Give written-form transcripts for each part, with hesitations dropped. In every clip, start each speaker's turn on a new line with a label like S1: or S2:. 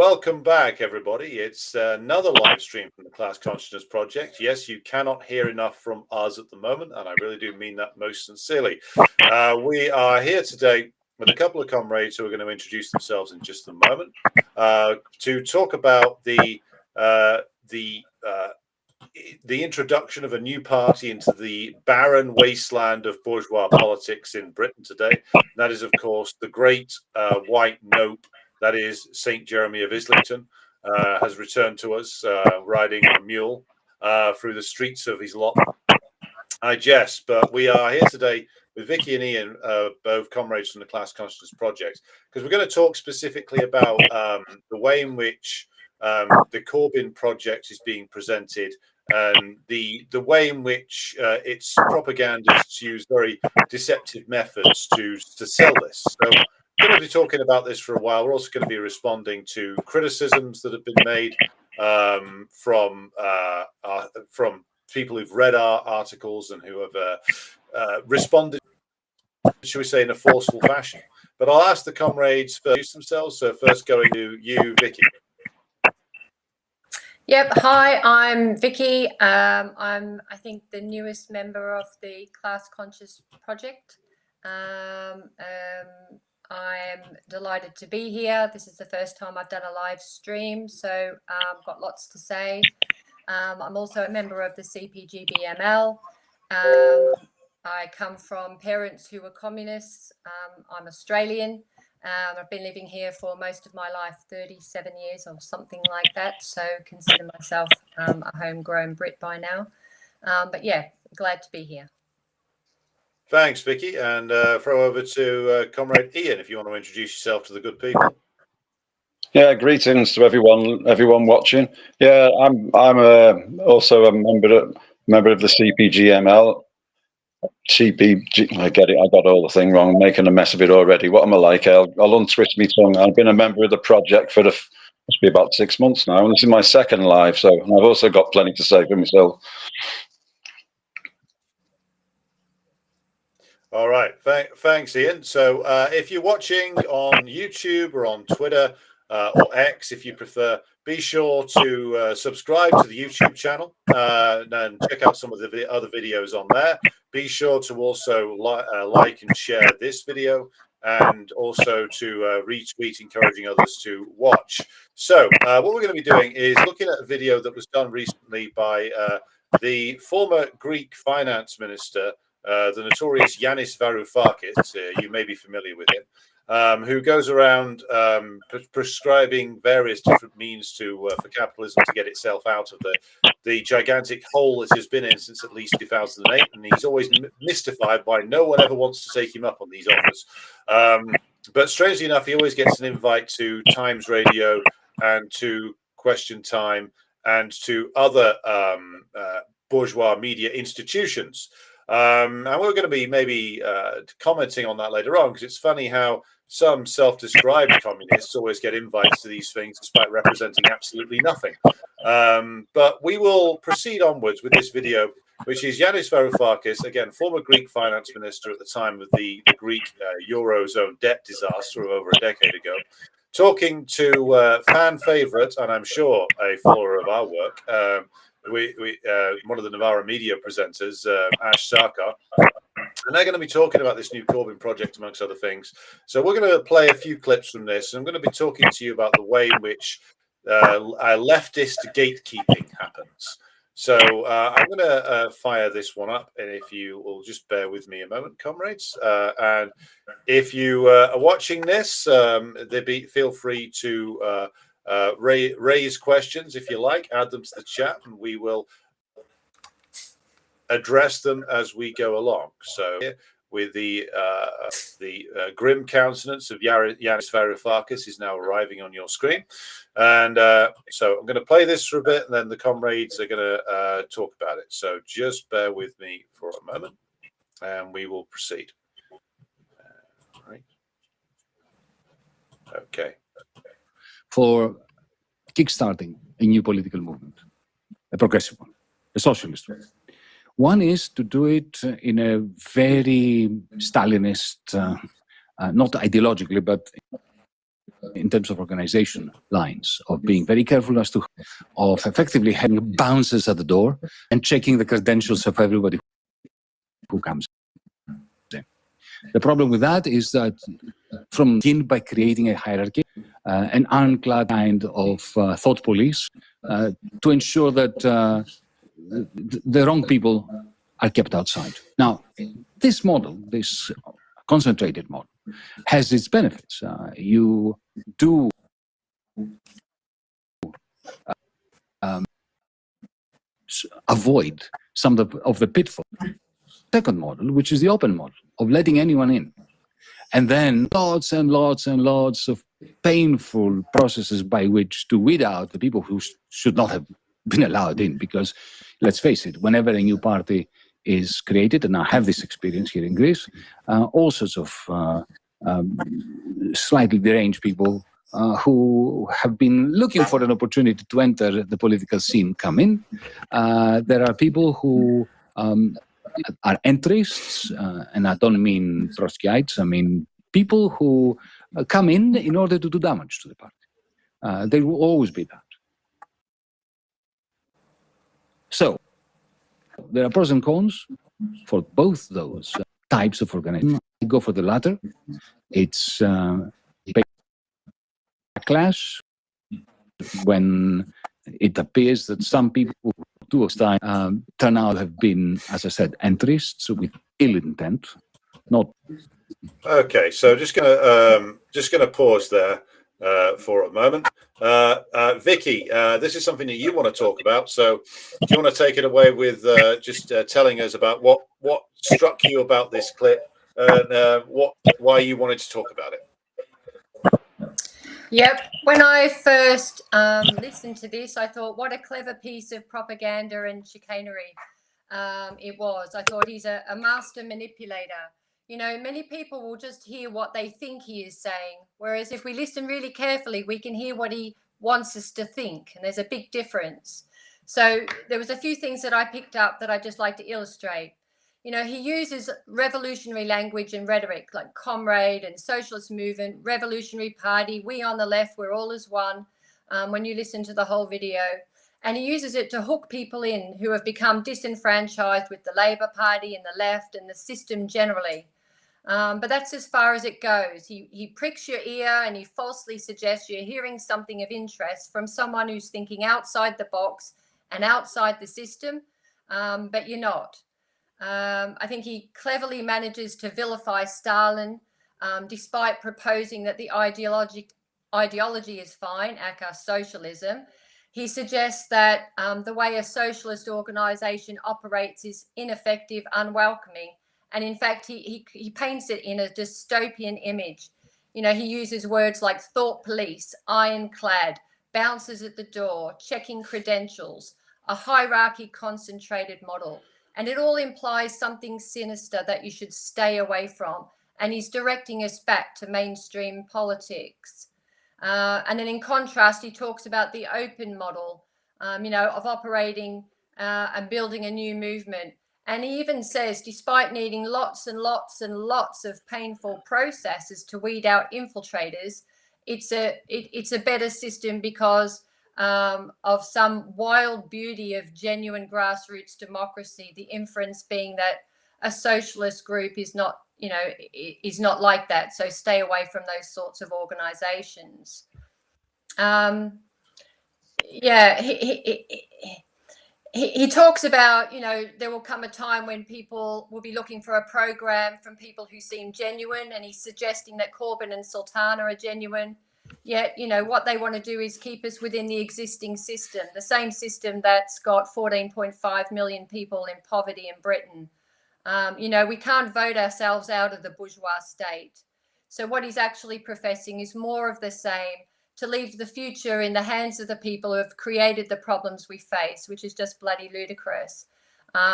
S1: Welcome back, everybody. It's another live stream from the Class Consciousness Project. Yes, you cannot hear enough from us at the moment, and I really do mean that most sincerely. We are here today with a couple of comrades who are going to introduce themselves in just a moment to talk about the introduction of a new party into the barren wasteland of bourgeois politics in Britain today. And that is, of course, the great white nope. That is St Jeremy of Islington has returned to us riding a mule through the streets of his lot. I jest, but we are here today with Vicky and Ian, both comrades from the Class Consciousness Project, because we're going to talk specifically about the way in which the Corbyn project is being presented and the way in which its propagandists use very deceptive methods to sell this. So we're going to be talking about this for a while. We're also going to be responding to criticisms that have been made from people who've read our articles and who have responded, shall we say, in a forceful fashion. But I'll ask the comrades to introduce themselves. So first going to you, Vicky.
S2: Yep. Hi, I'm Vicky. I'm, I think, the newest member of the Class Conscious Project. I'm delighted to be here. This is the first time I've done a live stream, so I've got lots to say. I'm also a member of the CPGBML. I come from parents who were communists. I'm Australian. I've been living here for most of my life, 37 years or something like that, so consider myself a homegrown Brit by now. But yeah, glad to be here.
S1: Thanks, Vicky, and throw over to Comrade Ian, if you want to introduce yourself to the good people.
S3: Yeah, greetings to everyone watching. Yeah, I'm also a member of the CPGML. CPG, I get it. I got all the thing wrong. I'm making a mess of it already. What am I like? I'll untwist my tongue. I've been a member of the project for must be about 6 months now, and this is my second live. So I've also got plenty to say for myself.
S1: All right, thanks, Ian. So if you're watching on YouTube or on Twitter or X, if you prefer, be sure to subscribe to the YouTube channel and check out some of the other videos on there. Be sure to also like and share this video, and also to retweet, encouraging others to watch. So what we're going to be doing is looking at a video that was done recently by the former Greek finance minister, the notorious Yanis Varoufakis. You may be familiar with him, who goes around prescribing various different means for capitalism to get itself out of the gigantic hole it has been in since at least 2008, and he's always mystified why no one ever wants to take him up on these offers. But strangely enough, he always gets an invite to Times Radio and to Question Time and to other bourgeois media institutions. And we're going to be maybe commenting on that later on, because it's funny how some self-described communists always get invites to these things despite representing absolutely nothing. But we will proceed onwards with this video, which is Yanis Varoufakis, again, former Greek finance minister at the time of the Greek Eurozone debt disaster of over a decade ago, talking to fan favorite, and I'm sure a follower of our work, one of the Navarra media presenters, Ash Sarkar, and they're going to be talking about this new Corbyn project, amongst other things. So we're going to play a few clips from this, and I'm going to be talking to you about the way in which leftist gatekeeping happens. So I'm going to fire this one up, and if you will just bear with me a moment, comrades. And if you are watching this, feel free to raise questions if you like, add them to the chat, and we will address them as we go along. So with the grim countenance of Yanis Varoufakis is now arriving on your screen, and so I'm going to play this for a bit, and then the comrades are going to talk about it. So just bear with me for a moment, and we will proceed. Right. Okay.
S4: For kickstarting a new political movement, a progressive one, a socialist one. One is to do it in a very Stalinist, not ideologically, but in terms of organization lines, of being very careful as to, of effectively having bouncers at the door and checking the credentials of everybody who comes in. The problem with that is that from begin by creating a hierarchy, an ironclad kind of thought police to ensure that the wrong people are kept outside. Now, this model, this concentrated model, has its benefits. You do avoid some of the pitfalls. Second model, which is the open model of letting anyone in, and then lots and lots and lots of painful processes by which to weed out the people who should not have been allowed in. Because let's face it, whenever a new party is created, and I have this experience here in Greece, all sorts of slightly deranged people who have been looking for an opportunity to enter the political scene come in. There are people who are enterists, and I don't mean Trotskyites, I mean people who come in order to do damage to the party. There will always be that. So, there are pros and cons for both those types of organization. I go for the latter. It's backlash when it appears that some people who do turn out have been, as I said, enterists with ill intent. Not
S1: okay. So just gonna pause there for a moment. Vicky, this is something that you want to talk about. So do you want to take it away with just telling us about what struck you about this clip and why you wanted to talk about it?
S2: Yep. When I first listened to this, I thought, what a clever piece of propaganda and chicanery it was. I thought he's a master manipulator. You know, many people will just hear what they think he is saying, whereas if we listen really carefully, we can hear what he wants us to think, and there's a big difference. So there was a few things that I picked up that I'd just like to illustrate. You know, he uses revolutionary language and rhetoric like comrade and socialist movement, revolutionary party, we on the left, we're all as one, when you listen to the whole video. And he uses it to hook people in who have become disenfranchised with the Labour Party and the left and the system generally. But that's as far as it goes. He pricks your ear and he falsely suggests you're hearing something of interest from someone who's thinking outside the box and outside the system, but you're not. I think he cleverly manages to vilify Stalin, despite proposing that the ideology is fine, aka socialism. He suggests that the way a socialist organisation operates is ineffective, unwelcoming, and in fact, he paints it in a dystopian image. You know, he uses words like thought police, ironclad, bouncers at the door, checking credentials, a hierarchy concentrated model. And it all implies something sinister that you should stay away from. And he's directing us back to mainstream politics. And then in contrast, he talks about the open model, you know, of operating and building a new movement. And he even says, despite needing lots and lots and lots of painful processes to weed out infiltrators, it's a better system because of some wild beauty of genuine grassroots democracy, the inference being that a socialist group is not, you know, is not like that. So stay away from those sorts of organizations. Yeah, he talks about, you know, there will come a time when people will be looking for a program from people who seem genuine, and he's suggesting that Corbyn and Sultana are genuine. Yet, you know, what they want to do is keep us within the existing system, the same system that's got 14.5 million people in poverty in Britain. You know, we can't vote ourselves out of the bourgeois state. So what he's actually professing is more of the same, to leave the future in the hands of the people who have created the problems we face, which is just bloody ludicrous.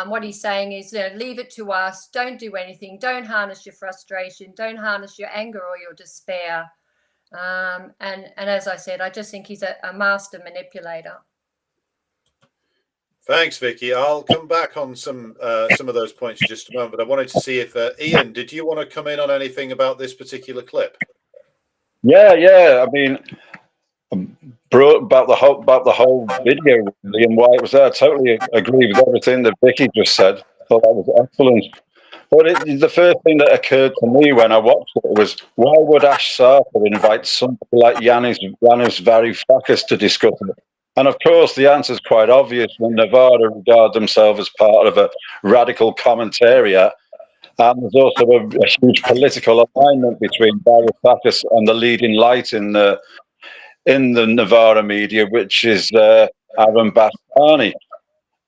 S2: What he's saying is, you know, leave it to us, don't do anything, don't harness your frustration, don't harness your anger or your despair. And as I said, I just think he's a master manipulator.
S1: Thanks, Vicky. I'll come back on some of those points in just a moment, but I wanted to see if Ian, did you want to come in on anything about this particular clip?
S3: Yeah. I mean, about the whole video really, and why it was there. I totally agree with everything that Vicky just said. Thought that was excellent. But the first thing that occurred to me when I watched it was, why would Ash Sarkar invite somebody like Yanis Varoufakis to discuss it? And of course, the answer is quite obvious. When Nevada regard themselves as part of a radical commentariat, and there's also a huge political alignment between Varoufakis and the leading light in the Nevada media, which is Aaron Bastani.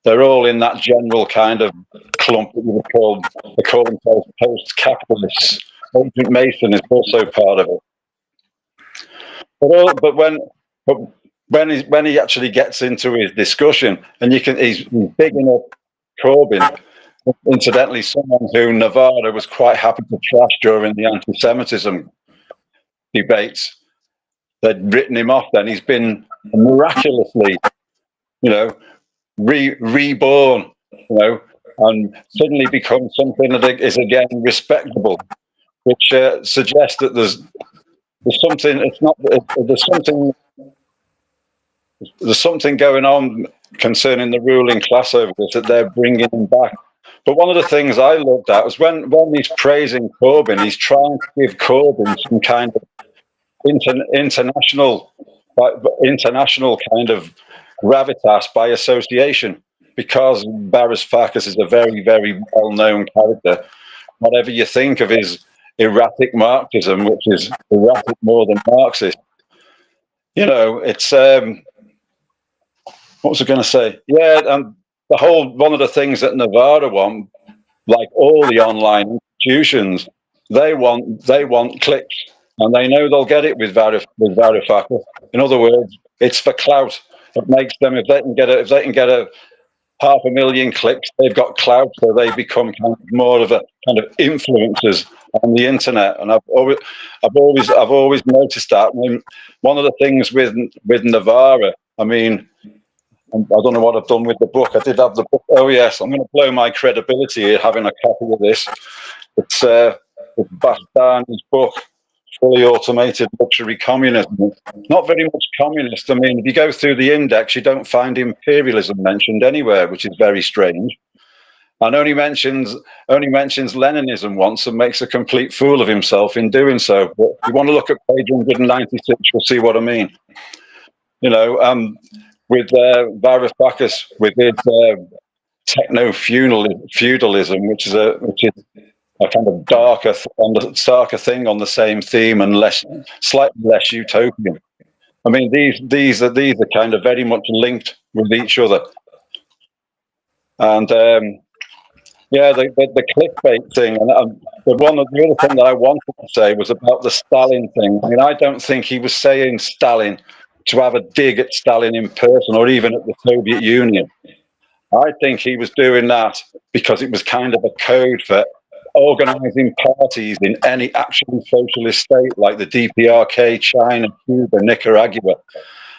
S3: They're all in that general kind of clump that you would call, they call themselves post-capitalists. Agent Mason is also part of it. But when he actually gets into his discussion, and he's bigging up Corbyn, incidentally, someone who Nevada was quite happy to trash during the anti-Semitism debates. They'd written him off then. He's been miraculously, reborn, and suddenly become something that is again respectable, which suggests that there's something. It's not. There's something going on concerning the ruling class over this, that they're bringing him back. But one of the things I looked at was when he's praising Corbyn, he's trying to give Corbyn some kind of international kind of gravitas by association, because Varoufakis is a very, very well-known character. Whatever you think of his erratic Marxism, which is erratic more than Marxist, it's what was I going to say? Yeah, and one of the things that Nevada want, like all the online institutions, they want clicks, and they know they'll get it with Varoufakis. In other words, it's for clout. It makes them, if they can get a 500,000 clicks, they've got clout, so they become kind of more of a kind of influencers on the internet. And I've always noticed that. I mean, one of the things with Navarra, I mean, I don't know what I've done with the book. I did have the book. Oh yes, I'm going to blow my credibility here having a copy of this. It's Bastani's book, Fully Automated Luxury Communism. Not very much communist. I mean, if you go through the index, you don't find imperialism mentioned anywhere, which is very strange. And only mentions Leninism once, and makes a complete fool of himself in doing so. But if you want to look at page 196, you'll see what I mean. With Varoufakis, with his techno-feudalism, which is a kind of darker thing on the same theme, and slightly less utopian. I mean, these are kind of very much linked with each other. And the clickbait thing, and the other thing that I wanted to say was about the Stalin thing. I mean, I don't think he was saying Stalin to have a dig at Stalin in person, or even at the Soviet Union. I think he was doing that because it was kind of a code for organizing parties in any actually socialist state, like the DPRK, China, Cuba, Nicaragua.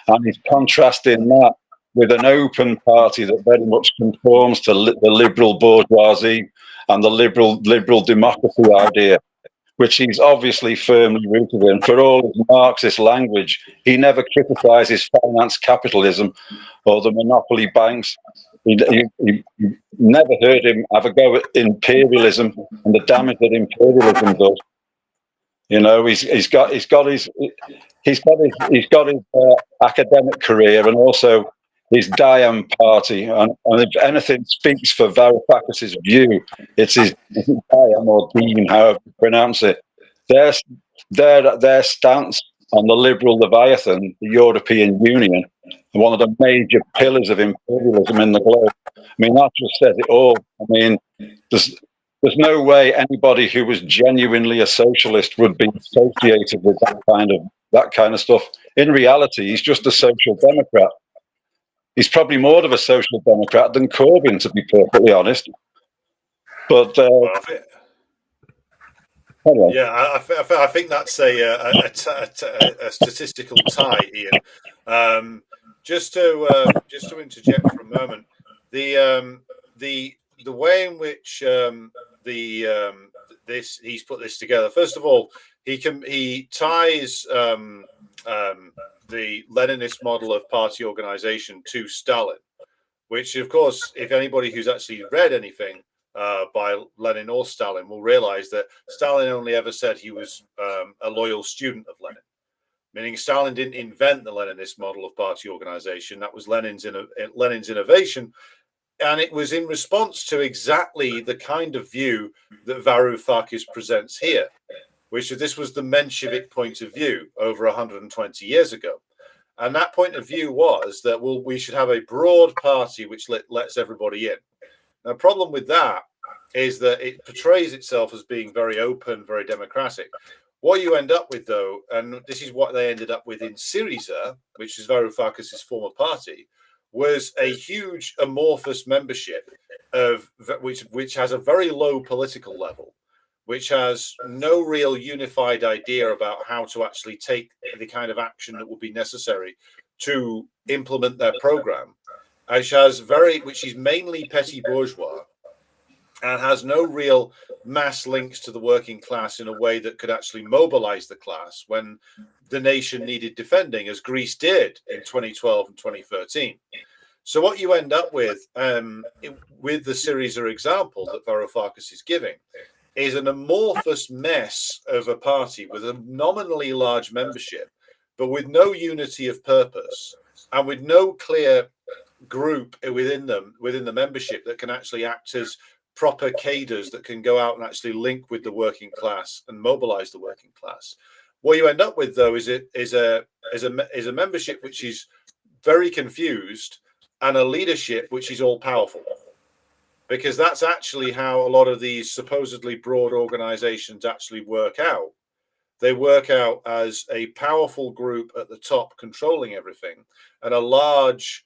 S3: And he's contrasting that with an open party that very much conforms to the liberal bourgeoisie and the liberal democracy idea, which he's obviously firmly rooted in. For all his Marxist language, he never criticizes finance capitalism or the monopoly banks. You never heard him have a go at imperialism and the damage that imperialism does. He's got his academic career, and also his Diam party. And if anything speaks for Varoufakis' view, it's his Diam or Dean, however you pronounce it. Their stance on the liberal Leviathan, the European Union, one of the major pillars of imperialism in the globe. I mean, that just says it all. I mean, there's no way anybody who was genuinely a socialist would be associated with that kind of stuff. In reality, he's just a social democrat. He's probably more of a social democrat than Corbyn, to be perfectly honest. But anyway.
S1: Yeah, I think that's a statistical tie, Ian. Just to interject for a moment, the way in which the he's put this together. First of all, he ties the Leninist model of party organization to Stalin, which, of course, if anybody who's actually read anything by Lenin or Stalin will realize that Stalin only ever said he was a loyal student of Lenin, meaning Stalin didn't invent the Leninist model of party organization. That was Lenin's innovation. And it was in response to exactly the kind of view that Varoufakis presents here, which this was the Menshevik point of view over 120 years ago. And that point of view was that, well, we should have a broad party which lets everybody in. Now, the problem with that is that it portrays itself as being very open, very democratic. What you end up with, though, and this is what they ended up with in Syriza, which is Varoufakis' former party, was a huge amorphous membership of which has a very low political level, which has no real unified idea about how to actually take the kind of action that would be necessary to implement their program, which is mainly petit bourgeois and has no real mass links to the working class in a way that could actually mobilize the class when the nation needed defending, as Greece did in 2012 and 2013. So what you end up with the Syriza example that Varoufakis is giving is an amorphous mess of a party with a nominally large membership, but with no unity of purpose and with no clear group within the membership that can actually act as proper cadres that can go out and actually link with the working class and mobilize the working class. What you end up with, though, is a membership which is very confused and a leadership which is all powerful, because that's actually how a lot of these supposedly broad organizations actually work out. They work out as a powerful group at the top controlling everything, and a large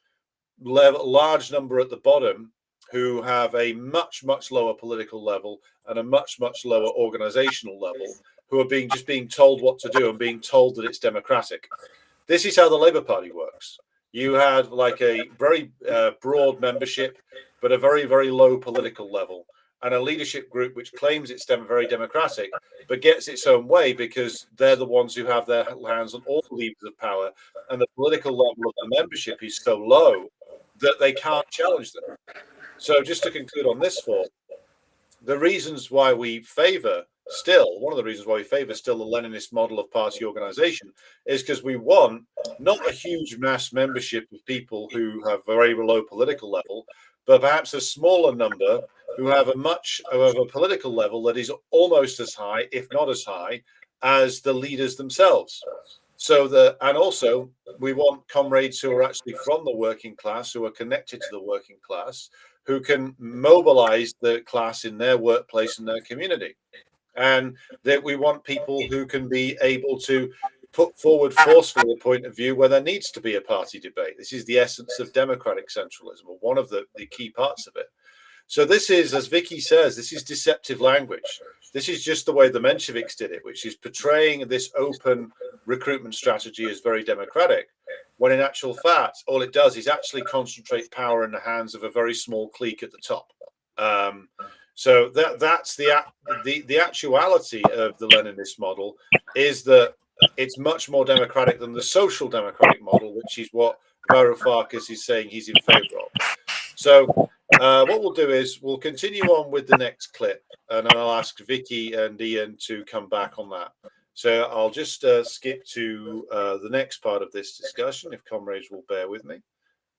S1: number at the bottom who have a much lower political level and a much lower organizational level, who are just being told what to do and being told that it's democratic. This is how the Labour Party works. You had like a very broad membership, but a very low political level, and a leadership group which claims it's very democratic, but gets its own way because they're the ones who have their hands on all the levers of power, and the political level of the membership is so low that they can't challenge them. So just to conclude on this one, the reasons why we favor one of the reasons why we favor still the Leninist model of party organization is because we want not a huge mass membership of people who have very low political level, but perhaps a smaller number who have a political level that is almost as high, if not as high, as the leaders themselves. And also we want comrades who are actually from the working class, who are connected to the working class, who can mobilize the class in their workplace and their community. And that we want people who can be able to put forward forcefully a point of view where there needs to be a party debate. This is the essence of democratic centralism, or one of the key parts of it. So this is, as Vicky says, this is deceptive language. This is just the way the Mensheviks did it, which is portraying this open recruitment strategy as very democratic, when in actual fact, all it does is actually concentrate power in the hands of a very small clique at the top. So that's the actuality of the Leninist model, is that it's much more democratic than the social democratic model, which is what Varoufakis is saying he's in favor of. So what we'll do is we'll continue on with the next clip, and I'll ask Vicky and Ian to come back on that. So I'll just skip to the next part of this discussion, if comrades will bear with me.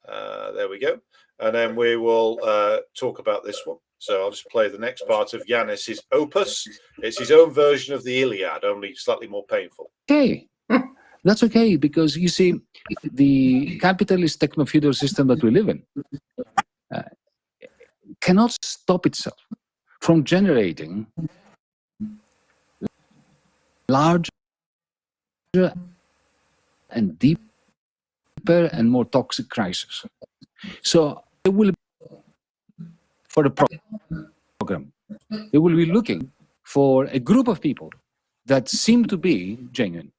S1: There we go. And then we will talk about this one. So I'll just play the next part of Yanis's opus. It's his own version of the Iliad, only slightly more painful.
S4: Okay, that's okay, because you see, the capitalist techno-feudal system that we live in cannot stop itself from generating larger and deeper and more toxic crises. So they will, for the program, they will be looking for a group of people that seem to be genuine.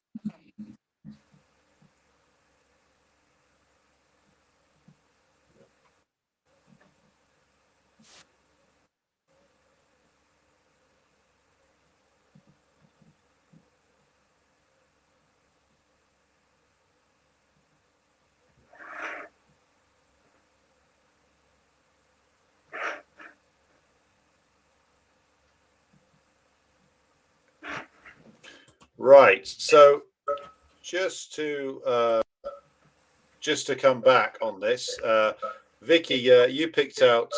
S1: Right. So just to come back on this, Vicky, you picked out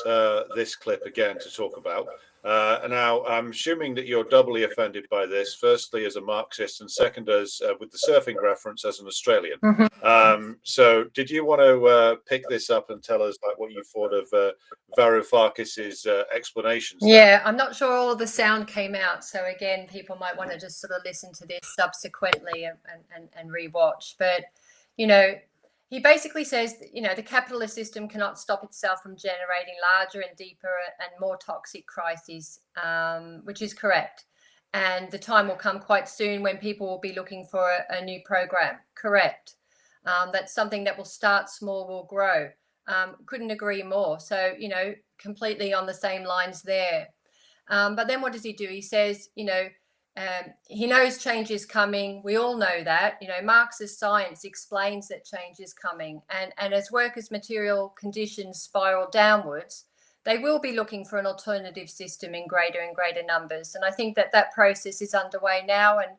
S1: this clip again to talk about. Now, I'm assuming that you're doubly offended by this. Firstly, as a Marxist, and second, as with the surfing reference, as an Australian. So, did you want to pick this up and tell us like what you thought of Varoufakis's explanations?
S2: Yeah, I'm not sure all of the sound came out. So again, people might want to just sort of listen to this subsequently and rewatch. But, you know, he basically says, you know, the capitalist system cannot stop itself from generating larger and deeper and more toxic crises, which is correct. And the time will come quite soon when people will be looking for a new program. Correct. That's something that will start small, will grow. Couldn't agree more. So, you know, completely on the same lines there. But then what does he do? He says, you know, he knows change is coming. We all know that. You know, Marxist science explains that change is coming. And as workers' material conditions spiral downwards, they will be looking for an alternative system in greater and greater numbers. And I think that that process is underway now. And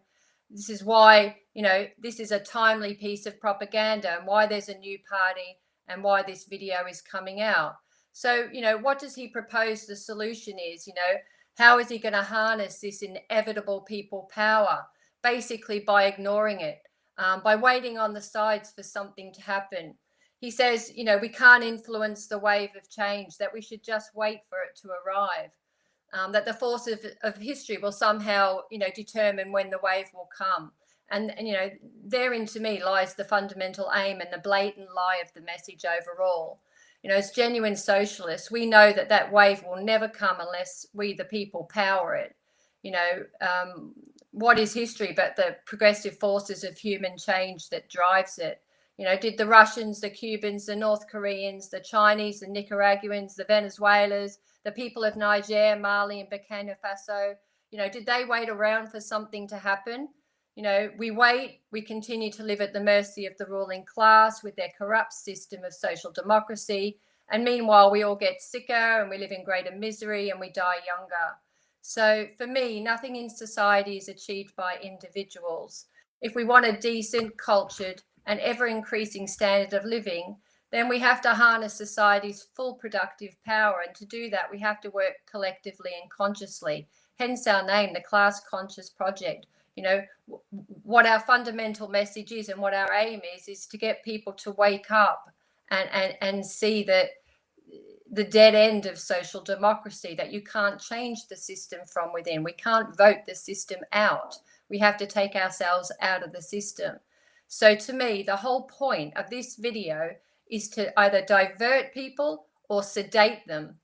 S2: this is why, you know, this is a timely piece of propaganda and why there's a new party and why this video is coming out. So, you know, what does he propose the solution is? You know, how is he going to harness this inevitable people power? Basically by ignoring it, by waiting on the sides for something to happen. He says, you know, we can't influence the wave of change, that we should just wait for it to arrive, that the force of history will somehow, you know, determine when the wave will come. And, you know, therein to me lies the fundamental aim and the blatant lie of the message overall. You know, as genuine socialists, we know that that wave will never come unless we, the people, power it. You know, what is history but the progressive forces of human change that drives it? You know, did the Russians, the Cubans, the North Koreans, the Chinese, the Nicaraguans, the Venezuelans, the people of Niger, Mali, and Burkina Faso, you know, did they wait around for something to happen? You know, we wait, we continue to live at the mercy of the ruling class with their corrupt system of social democracy. And meanwhile, we all get sicker and we live in greater misery and we die younger. So for me, nothing in society is achieved by individuals. If we want a decent, cultured, and ever-increasing standard of living, then we have to harness society's full productive power. And to do that, we have to work collectively and consciously. Hence our name, the Class Conscious Project. You know, what our fundamental message is and what our aim is to get people to wake up and see that the dead end of social democracy, that you can't change the system from within. We can't vote the system out. We have to take ourselves out of the system. So to me, the whole point of this video is to either divert people or sedate them.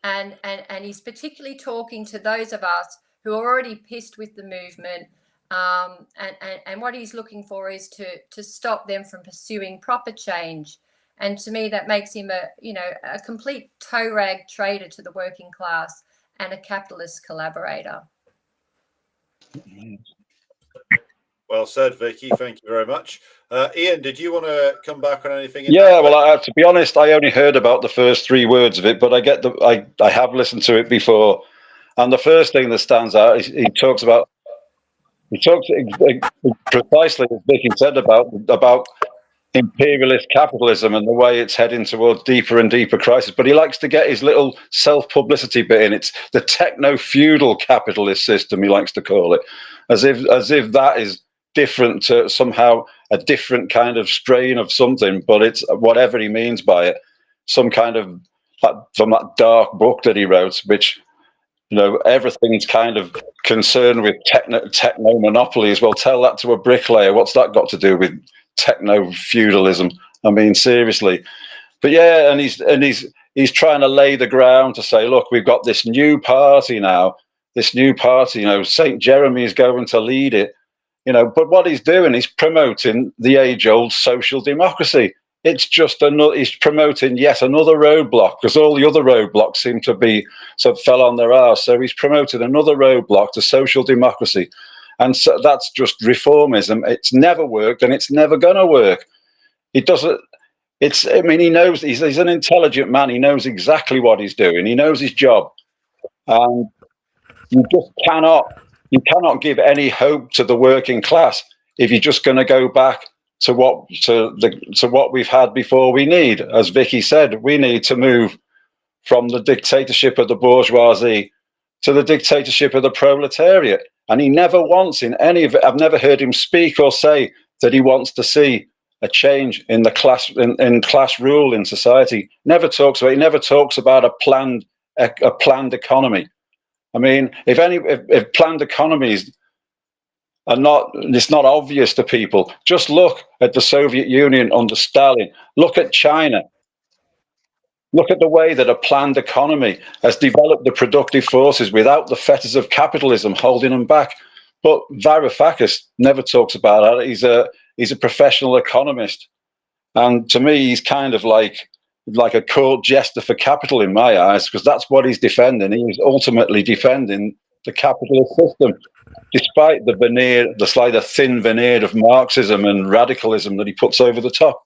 S2: And he's particularly talking to those of us who are already pissed with the movement. And what he's looking for is to stop them from pursuing proper change. And to me, that makes him a complete toe rag traitor to the working class and a capitalist collaborator.
S1: Well said, Vicky. Thank you very much. Ian, did you want to come back on anything?
S3: Yeah, well, to be honest, I only heard about the first 3 words of it, but I have listened to it before, and the first thing that stands out is he talks precisely as Vicky said about imperialist capitalism and the way it's heading towards deeper and deeper crisis. But he likes to get his little self-publicity bit in. It's the techno-feudal capitalist system, he likes to call it, as if that is different to somehow a different kind of strain of something. But it's whatever he means by it, some kind of, from that dark book that he wrote, which, you know, everything's kind of concerned with techno monopolies. Well, tell that to a bricklayer. What's that got to do with techno-feudalism? I mean, seriously. But yeah, and he's trying to lay the ground to say, look, we've got this new party now. This new party, you know, St Jeremy is going to lead it. You know, but what he's doing is promoting the age-old social democracy. It's just he's promoting yet another roadblock, because all the other roadblocks seem to be fell on their arse. So he's promoted another roadblock to social democracy. And so that's just reformism. It's never worked and it's never going to work. He doesn't. I mean, he knows, he's an intelligent man. He knows exactly what he's doing. He knows his job. And you just cannot you cannot give any hope to the working class if you're just going to go back to what we've had before. We need, as Vicky said, we need to move from the dictatorship of the bourgeoisie to the dictatorship of the proletariat. And he never wants in any of it, I've never heard him speak or say that he wants to see a change in the class in class rule in society. He never talks about a planned economy. I mean, if planned economies are not, it's not obvious to people. Just look at the Soviet Union under Stalin. Look at China. Look at the way that a planned economy has developed the productive forces without the fetters of capitalism holding them back. But Varoufakis never talks about that. He's a professional economist, and to me, he's kind of like a court jester for capital in my eyes, because that's what he's defending. He's ultimately defending the capitalist system, despite the slightly thin veneer of Marxism and radicalism that he puts over the top.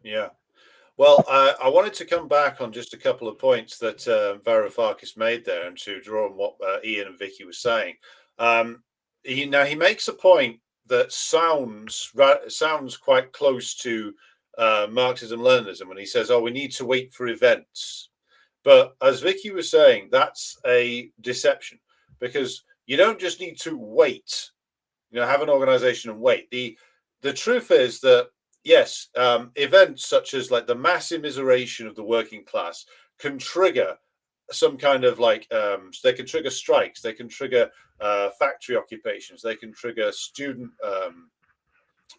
S1: Yeah. Well, I wanted to come back on just a couple of points that Varoufakis made there, and to draw on what Ian and Vicky were saying. He makes a point that sounds quite close to Marxism-Leninism when he says, "Oh, we need to wait for events." But as Vicky was saying, that's a deception, because you don't just need to wait. Have an organization and wait. The truth is that, yes, events such as like the mass immiseration of the working class can trigger some kind of they can trigger strikes, they can trigger factory occupations, they can trigger student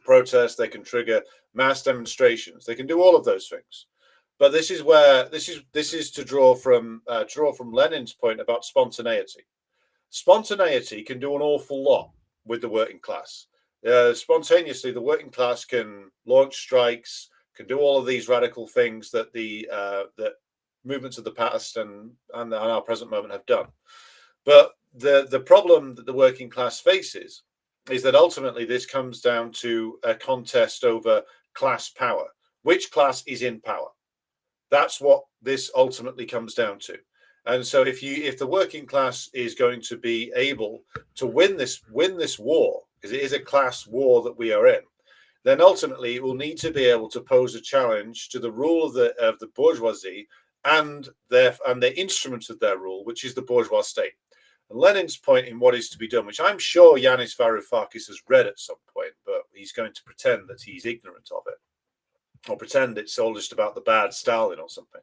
S1: protests, they can trigger mass demonstrations, they can do all of those things. But this is where this is to draw from Lenin's point about spontaneity. Spontaneity can do an awful lot with the working class. Spontaneously, the working class can launch strikes, can do all of these radical things that that movements of the past and our present moment have done. But the problem that the working class faces is that ultimately this comes down to a contest over class power. Which class is in power? That's what this ultimately comes down to. And so if the working class is going to be able to win this war, because it is a class war that we are in, then ultimately it will need to be able to pose a challenge to the rule of the bourgeoisie and the instrument of their rule, which is the bourgeois state. And Lenin's point in what is to be done, which I'm sure Yanis Varoufakis has read at some point, but he's going to pretend that he's ignorant of it, or pretend it's all just about the bad Stalin or something.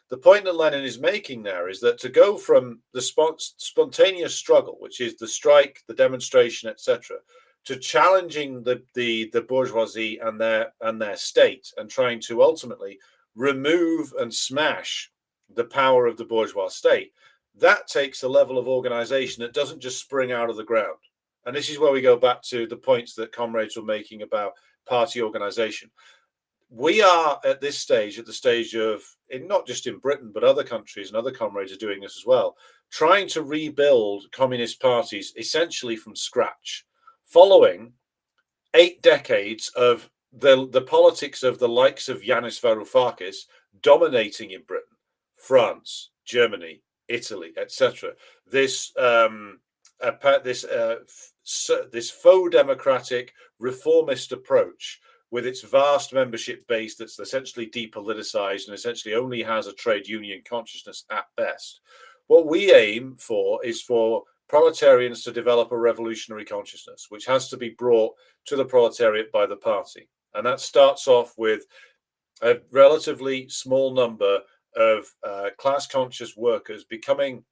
S1: The point that Lenin is making there is that to go from the spontaneous struggle, which is the strike, the demonstration, etc., to challenging the bourgeoisie and their state, and trying to ultimately remove and smash the power of the bourgeois state, that takes a level of organization that doesn't just spring out of the ground. And this is where we go back to the points that comrades were making about party organization. We are at this stage, at the stage of, not just in Britain, but other countries and other comrades are doing this as well, trying to rebuild communist parties essentially from scratch, following 8 decades of the politics of the likes of Yanis Varoufakis dominating in Britain, France, Germany, Italy, etc. This faux democratic reformist approach, with its vast membership base that's essentially depoliticized and essentially only has a trade union consciousness at best. What we aim for is for proletarians to develop a revolutionary consciousness, which has to be brought to the proletariat by the party. And that starts off with a relatively small number of class-conscious workers becoming,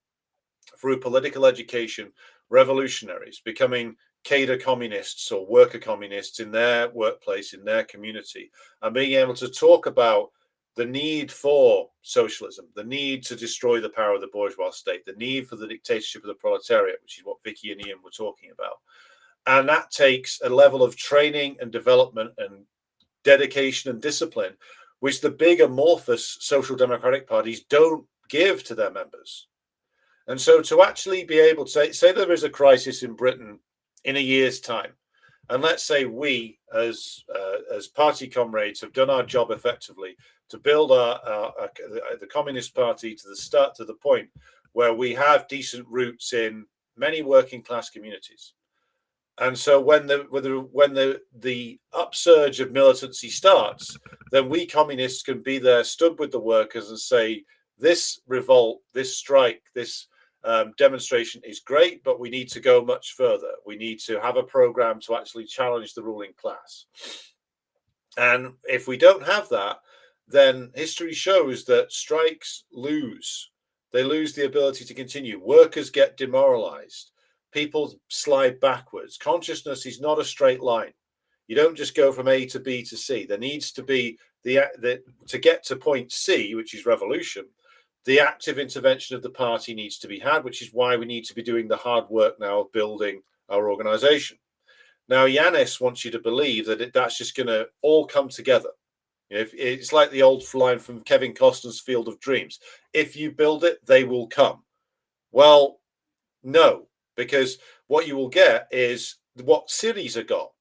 S1: through political education, revolutionaries, becoming cadre communists or worker communists in their workplace, in their community, and being able to talk about the need for socialism, the need to destroy the power of the bourgeois state, the need for the dictatorship of the proletariat, which is what Vicky and Ian were talking about. And that takes a level of training and development and dedication and discipline, which the big amorphous social democratic parties don't give to their members. And so to actually be able to say there is a crisis in Britain in a year's time, and let's say we as party comrades have done our job effectively to build the Communist Party to the point where we have decent roots in many working class communities. And so when the upsurge of militancy starts, then we communists can be there, stood with the workers, and say, this revolt, this strike, this demonstration is great, but we need to go much further. We need to have a program to actually challenge the ruling class. And if we don't have that, then history shows that strikes lose. They lose the ability to continue. Workers get demoralized. People slide backwards. Consciousness is not a straight line. You don't just go from A to B to C. There needs to be to get to point C, which is revolution. The active intervention of the party needs to be had, which is why we need to be doing the hard work now of building our organization. Now, Yanis wants you to believe that that's just going to all come together. It's like the old line from Kevin Costner's Field of Dreams. If you build it, they will come. Well, no, because what you will get is what Syriza got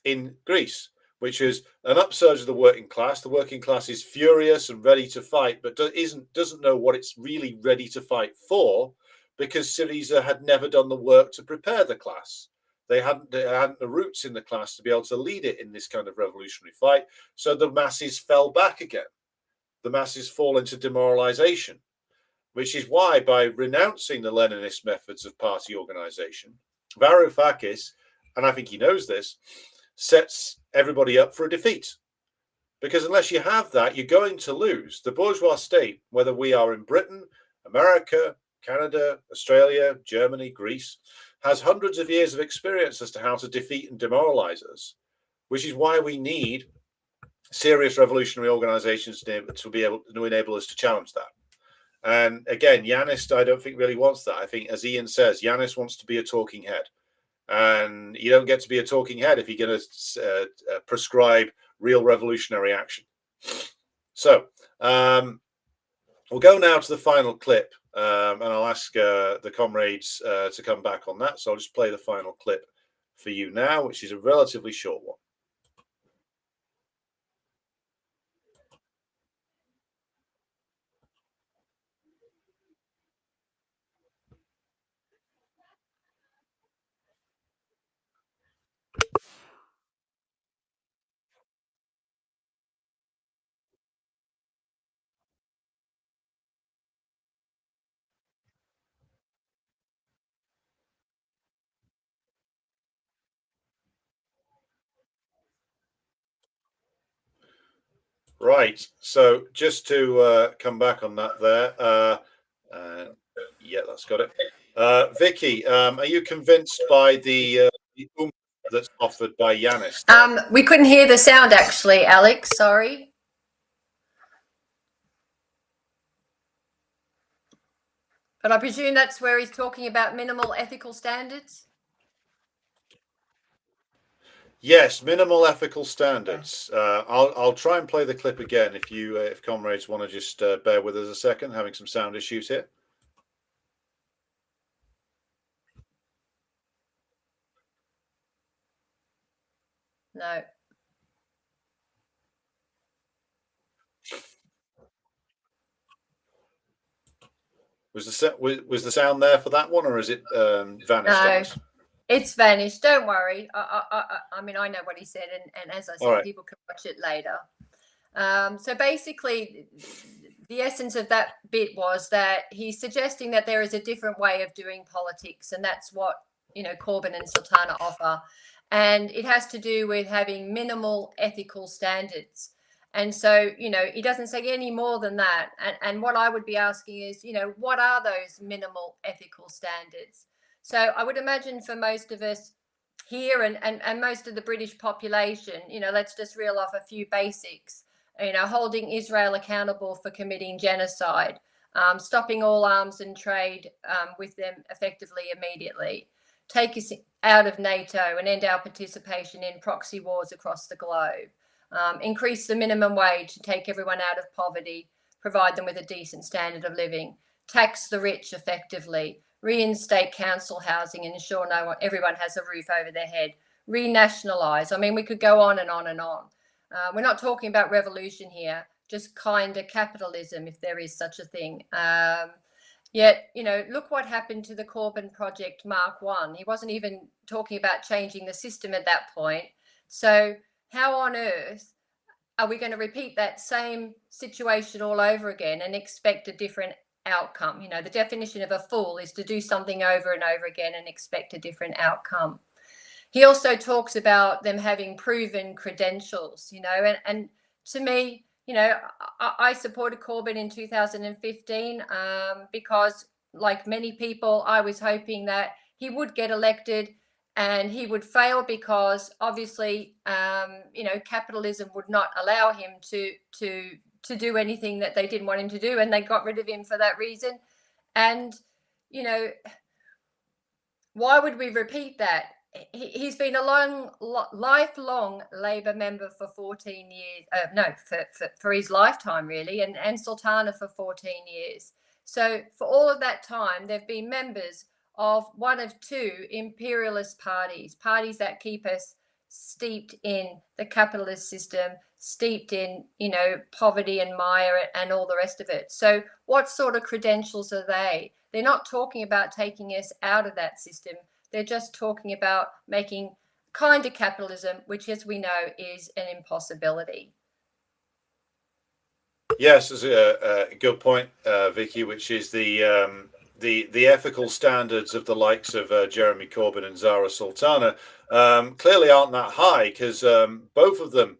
S1: in Greece, which is an upsurge of the working class. The working class is furious and ready to fight, but doesn't know what it's really ready to fight for, because Syriza had never done the work to prepare the class. They hadn't the roots in the class to be able to lead it in this kind of revolutionary fight. So the masses fell back again. The masses fall into demoralization, which is why, by renouncing the Leninist methods of party organization, Varoufakis, and I think he knows this, sets everybody up for a defeat. Because unless you have that, you're going to lose. The bourgeois state, whether we are in Britain, America, Canada, Australia, Germany, Greece, has hundreds of years of experience as to how to defeat and demoralize us, which is why we need serious revolutionary organizations to be able to enable us to challenge that. And again, Yanis, I don't think really wants that. I think, as Ian says, Yanis wants to be a talking head. And you don't get to be a talking head if you're going to prescribe real revolutionary action. So we'll go now to the final clip, and I'll ask the comrades to come back on that. So I'll just play the final clip for you now, which is a relatively short one. Right. So just to come back on that there. Yeah, that's got it. Vicky, are you convinced by the that's offered by Yanis?
S2: We couldn't hear the sound, actually, Alex. Sorry. But I presume that's where he's talking about minimal ethical standards?
S1: Yes, minimal ethical standards. I'll try and play the clip again if comrades want to just bear with us a second, having some sound issues here.
S2: No.
S1: Was the sound there for that one, or is it vanished?
S2: No, it's vanished. Don't worry. I mean, I know what he said, and as I said,
S1: right.
S2: People can watch it later. So basically, the essence of that bit was that he's suggesting that there is a different way of doing politics, and that's what Corbyn and Sultana offer, and it has to do with having minimal ethical standards. And so, he doesn't say any more than that. And what I would be asking is, what are those minimal ethical standards? So I would imagine for most of us here and most of the British population, let's just reel off a few basics. Holding Israel accountable for committing genocide, stopping all arms and trade with them effectively immediately, take us out of NATO and end our participation in proxy wars across the globe, increase the minimum wage to take everyone out of poverty, provide them with a decent standard of living, tax the rich effectively, reinstate council housing and ensure everyone has a roof over their head, renationalise. I mean, we could go on and on and on. We're not talking about revolution here, just kind of capitalism, if there is such a thing. Yet, you know, look what happened to the Corbyn Project Mark 1. He wasn't even talking about changing the system at that point. So how on earth are we going to repeat that same situation all over again and expect a different outcome? You know, the definition of a fool is to do something over and over again and expect a different outcome. He also talks about them having proven credentials, you know, and to me, you know, I supported Corbyn in 2015 because, like many people, I was hoping that he would get elected and he would fail because obviously, you know, capitalism would not allow him to do anything that they didn't want him to do, and they got rid of him for that reason. And, you know, why would we repeat that? He's been a lifelong Labor member for 14 years. For his lifetime, really, and Sultana for 14 years. So for all of that time, they've been members of one of two imperialist parties that keep us steeped in the capitalist system, steeped in, you know, poverty and mire and all the rest of it. So what sort of credentials are they? They're not talking about taking us out of that system. They're just talking about making kind of capitalism, which, as we know, is an impossibility.
S1: Yes, that's a good point, Vicky, which is the ethical standards of the likes of Jeremy Corbyn and Zara Sultana clearly aren't that high, because both of them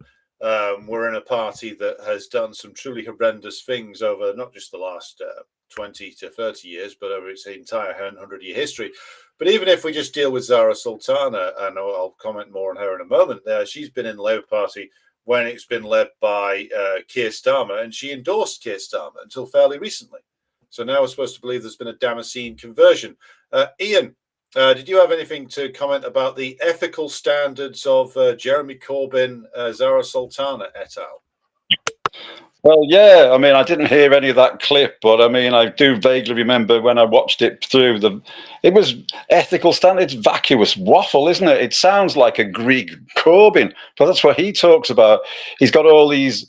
S1: were in a party that has done some truly horrendous things over not just the last 20 to 30 years, but over its entire 100-year history. But even if we just deal with Zara Sultana, and I'll comment more on her in a moment, she's been in the Labour Party when it's been led by Keir Starmer, and she endorsed Keir Starmer until fairly recently. So now we're supposed to believe there's been a Damascene conversion. Ian, did you have anything to comment about the ethical standards of Jeremy Corbyn, Zara Sultana et al.?
S3: Well, yeah, I mean, I didn't hear any of that clip, but I mean, I do vaguely remember when I watched it through, it was ethical standards, vacuous waffle, isn't it? It sounds like a Greek Corbyn, but that's what he talks about. He's got all these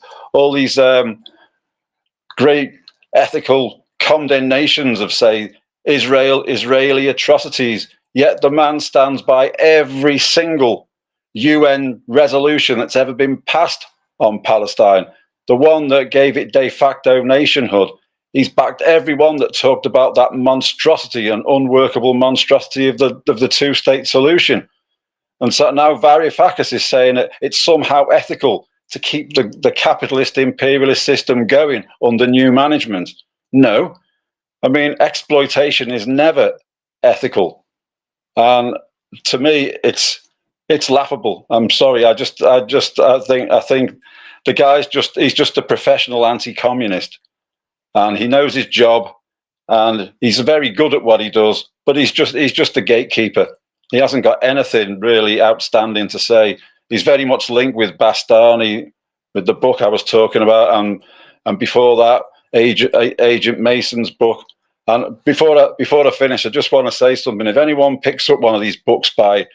S3: great ethical condemnations of, say, Israeli atrocities, yet the man stands by every single UN resolution that's ever been passed on Palestine. The one that gave it de facto nationhood. He's backed everyone that talked about that monstrosity and unworkable monstrosity of the two-state solution. And so now Varoufakis is saying that it's somehow ethical to keep the capitalist imperialist system going under new management. No. I mean, exploitation is never ethical. And to me, it's laughable. I'm sorry. I think the guy's he's just a professional anti-communist, and he knows his job, and he's very good at what he does, but he's just a gatekeeper. He hasn't got anything really outstanding to say. He's very much linked with Bastani, with the book I was talking about, and before that, Agent Mason's book. And before I finish, I just want to say something. If anyone picks up one of these books by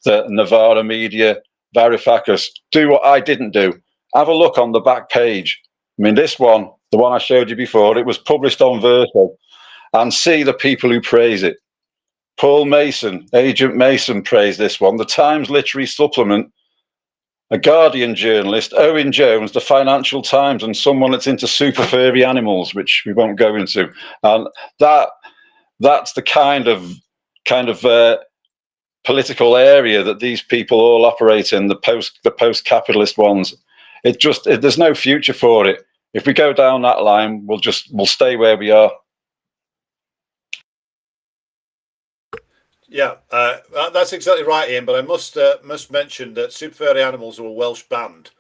S3: the Navarra Media, Varoufakis, do what I didn't do. Have a look on the back page. I mean, this one, the one I showed you before, it was published on Verso, and see the people who praise it. Paul Mason, Agent Mason praised this one. The Times Literary Supplement, a Guardian journalist, Owen Jones, the Financial Times, and someone that's into super furry animals, which we won't go into. And that's the kind of political area that these people all operate in, the post-capitalist ones. There's no future for it. If we go down that line, we'll stay where we are.
S1: Yeah, that's exactly right, Ian. But I must mention that super furry animals are a Welsh band.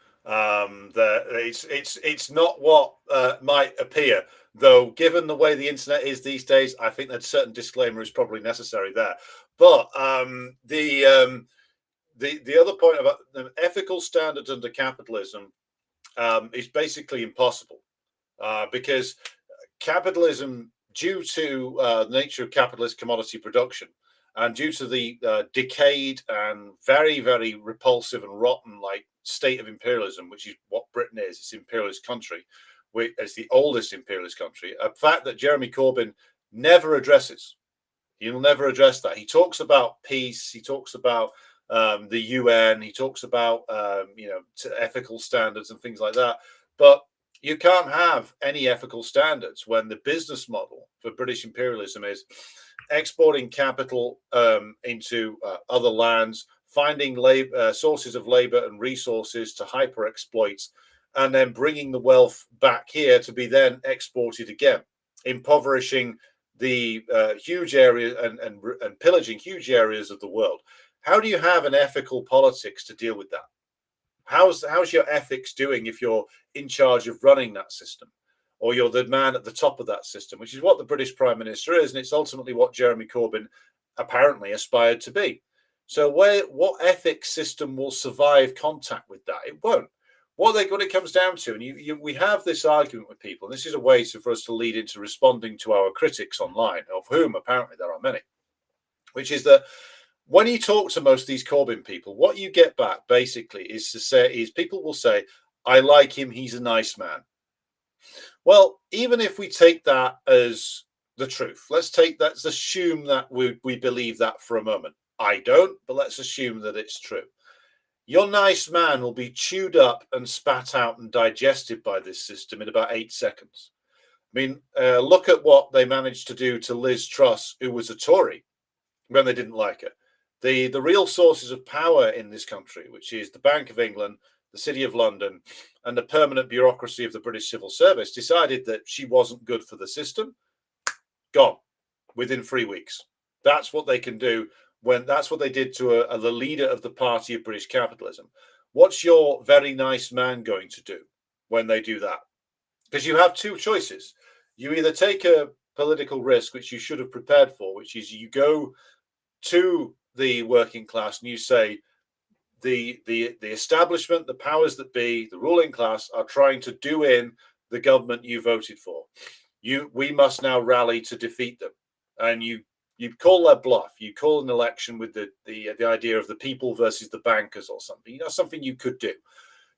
S1: It's not what might appear, though. Given the way the internet is these days, I think that certain disclaimer is probably necessary there. But the other point about the ethical standards under capitalism is basically impossible, because capitalism, due to the nature of capitalist commodity production, and due to the decayed and very, very repulsive and rotten state of imperialism, which is what Britain is, it's an imperialist country, it's the oldest imperialist country. A fact that Jeremy Corbyn never addresses. He'll never address that. He talks about peace. He talks about the UN. He talks about ethical standards and things like that. But you can't have any ethical standards when the business model for British imperialism is exporting capital into other lands, finding sources of labor and resources to hyper exploit, and then bringing the wealth back here to be then exported again, impoverishing the huge area and pillaging huge areas of the world. How do you have an ethical politics to deal with that? How's your ethics doing if you're in charge of running that system, or you're the man at the top of that system, which is what the British Prime Minister is, and it's ultimately what Jeremy Corbyn apparently aspired to be. So what ethics system will survive contact with that? It won't. What it comes down to, and we have this argument with people, and this is a way for us to lead into responding to our critics online, of whom apparently there are many, which is that when you talk to most of these Corbyn people, what you get back basically is people will say, I like him, he's a nice man. Well, even if we take that as the truth, let's assume that we believe that for a moment. I don't, but let's assume that it's true. Your nice man will be chewed up and spat out and digested by this system in about 8 seconds. I mean, look at what they managed to do to Liz Truss, who was a Tory, when they didn't like her. The real sources of power in this country, which is the Bank of England, the City of London, and the permanent bureaucracy of the British Civil Service, decided that she wasn't good for the system. Gone within 3 weeks. That's what they can do. That's what they did to the leader of the party of British capitalism. What's your very nice man going to do when they do that? Because you have two choices. You either take a political risk, which you should have prepared for, which is you go to the working class and you say, the establishment, the powers that be, the ruling class are trying to do in the government you voted for. We must now rally to defeat them. And you call their bluff. You call an election with the idea of the people versus the bankers or something. Something you could do.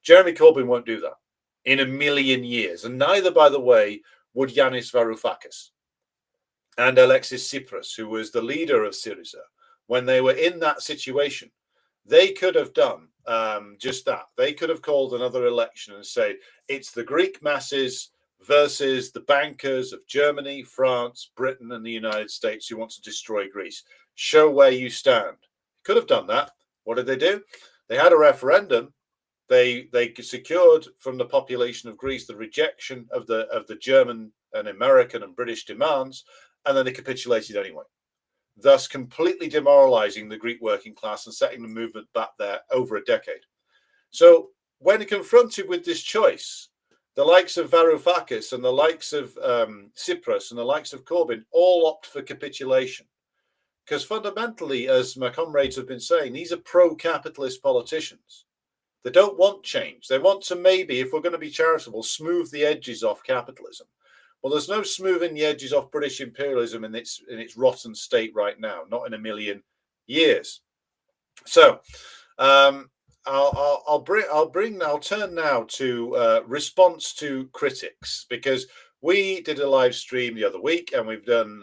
S1: Jeremy Corbyn won't do that in a million years. And neither, by the way, would Yanis Varoufakis and Alexis Tsipras, who was the leader of Syriza, when they were in that situation. They could have done just that. They could have called another election and say, it's the Greek masses versus the bankers of Germany, France, Britain, and the United States who want to destroy Greece. Show where you stand. Could have done that. What did they do? They had a referendum. They secured from the population of Greece the rejection of the German and American and British demands, and then they capitulated anyway, thus completely demoralizing the Greek working class and setting the movement back there over a decade. So when confronted with this choice, the likes of Varoufakis and the likes of Tsipras and the likes of Corbyn all opt for capitulation. Because fundamentally, as my comrades have been saying, these are pro-capitalist politicians. They don't want change. They want to maybe, if we're going to be charitable, smooth the edges off capitalism. Well, there's no smoothing the edges off British imperialism in its rotten state right now, not in a million years. So I'll turn now to response to critics, because we did a live stream the other week and we've done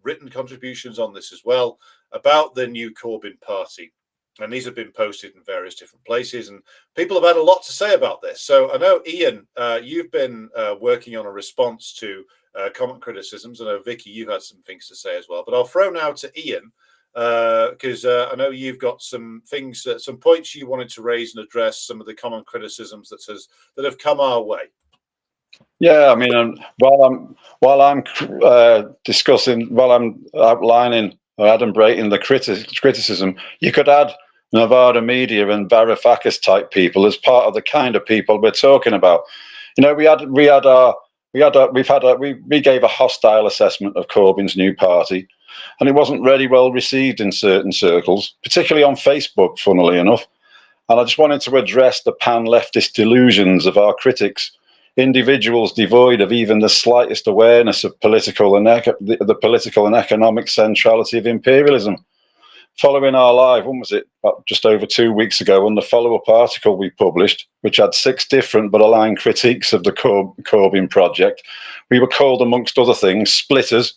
S1: written contributions on this as well about the new Corbyn party. And these have been posted in various different places, and people have had a lot to say about this. So I know, Ian, you've been working on a response to comment criticisms. I know, Vicky, you've had some things to say as well. But I'll throw now to Ian, because I know you've got some things, some points you wanted to raise and address some of the common criticisms that have come our way.
S3: Yeah, I mean, while I'm outlining or adumbrating the criticism, you could add Nevada Media and Varoufakis type people as part of the kind of people we're talking about. You know, we gave a hostile assessment of Corbyn's new party, and it wasn't really well received in certain circles, particularly on Facebook, funnily enough. And I just wanted to address the pan-leftist delusions of our critics, individuals devoid of even the slightest awareness of the political and economic centrality of imperialism. Following our live, when was it? Just over 2 weeks ago, on the follow-up article we published, which had 6 different but aligned critiques of the Corbyn project, we were called, amongst other things, splitters,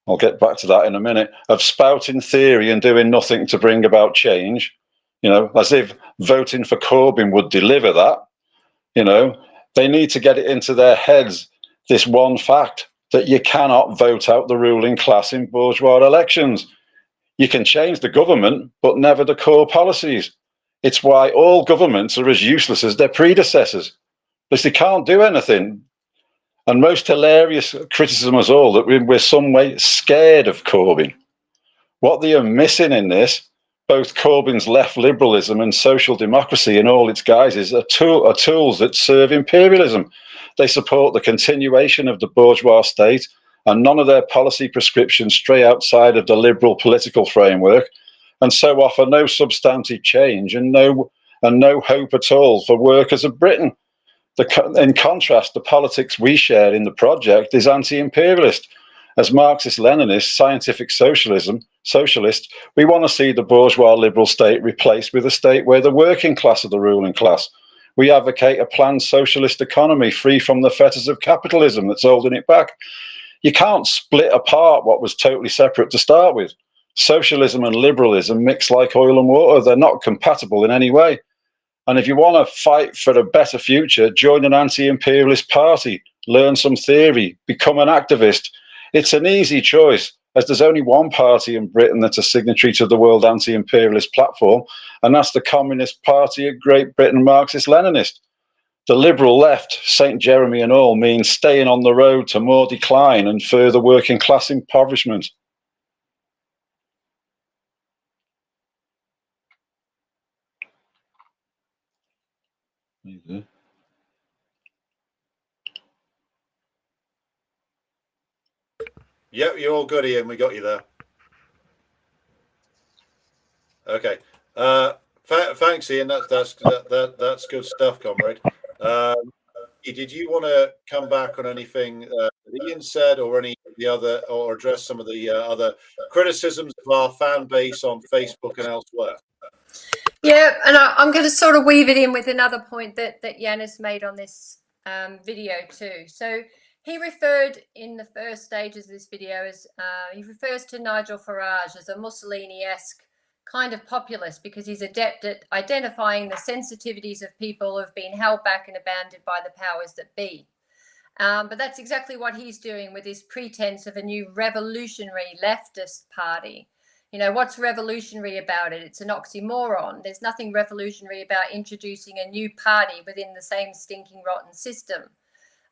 S3: I'll get back to that in a minute, of spouting theory and doing nothing to bring about change, as if voting for Corbyn would deliver that. They need to get it into their heads, this one fact, that you cannot vote out the ruling class in bourgeois elections. You can change the government, but never the core policies. It's why all governments are as useless as their predecessors, because they can't do anything. And most hilarious criticism is all that we're some way scared of Corbyn. What they are missing in this, both Corbyn's left liberalism and social democracy in all its guises, are tools that serve imperialism. They support the continuation of the bourgeois state, and none of their policy prescriptions stray outside of the liberal political framework, and so offer no substantive change and no hope at all for workers of Britain. In contrast, the politics we share in the project is anti-imperialist. As Marxist-Leninist scientific socialists, we want to see the bourgeois liberal state replaced with a state where the working class are the ruling class. We advocate a planned socialist economy free from the fetters of capitalism that's holding it back. You can't split apart what was totally separate to start with. Socialism and liberalism mix like oil and water. They're not compatible in any way. And if you want to fight for a better future, join an anti-imperialist party, learn some theory, become an activist. It's an easy choice, as there's only one party in Britain that's a signatory to the World Anti-Imperialist Platform, and that's the Communist Party of Great Britain, Marxist-Leninist. The liberal left, St Jeremy and all, means staying on the road to more decline and further working class impoverishment.
S1: Yep, you're all good, Ian. We got you there. Okay. Thanks, Ian. That's good stuff, comrade. Did you want to come back on anything that Ian said, or any of the other, or address some of the other criticisms of our fan base on Facebook and elsewhere?
S2: Yeah, and I'm going to sort of weave it in with another point that Yanis made on this video too. So he referred in the first stages of this video as he refers to Nigel Farage as a Mussolini-esque kind of populist, because he's adept at identifying the sensitivities of people who have been held back and abandoned by the powers that be. But that's exactly what he's doing with his pretense of a new revolutionary leftist party. What's revolutionary about it? It's an oxymoron. There's nothing revolutionary about introducing a new party within the same stinking rotten system.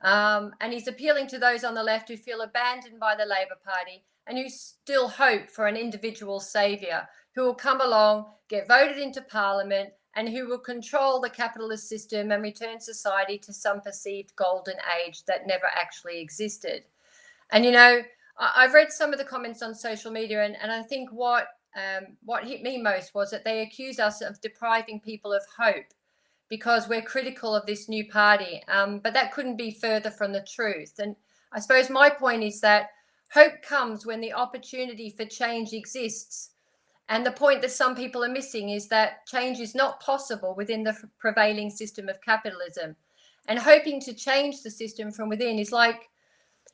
S2: And he's appealing to those on the left who feel abandoned by the Labour Party and who still hope for an individual saviour who will come along, get voted into Parliament, and who will control the capitalist system and return society to some perceived golden age that never actually existed. And, I've read some of the comments on social media, and I think what hit me most was that they accuse us of depriving people of hope because we're critical of this new party. But that couldn't be further from the truth. And I suppose my point is that hope comes when the opportunity for change exists. And the point that some people are missing is that change is not possible within the prevailing system of capitalism. And hoping to change the system from within is like,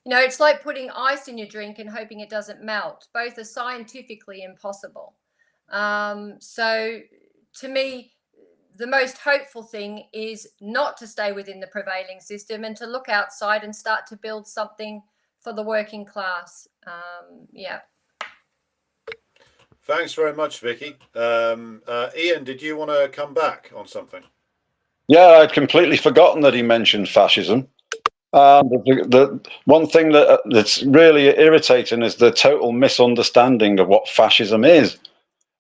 S2: it's like putting ice in your drink and hoping it doesn't melt. Both are scientifically impossible. So to me, the most hopeful thing is not to stay within the prevailing system and to look outside and start to build something for the working class. Yeah.
S1: Thanks very much, Vicky. Ian, did you want to come back on something?
S3: Yeah, I'd completely forgotten that he mentioned fascism. The one thing that's really irritating is the total misunderstanding of what fascism is.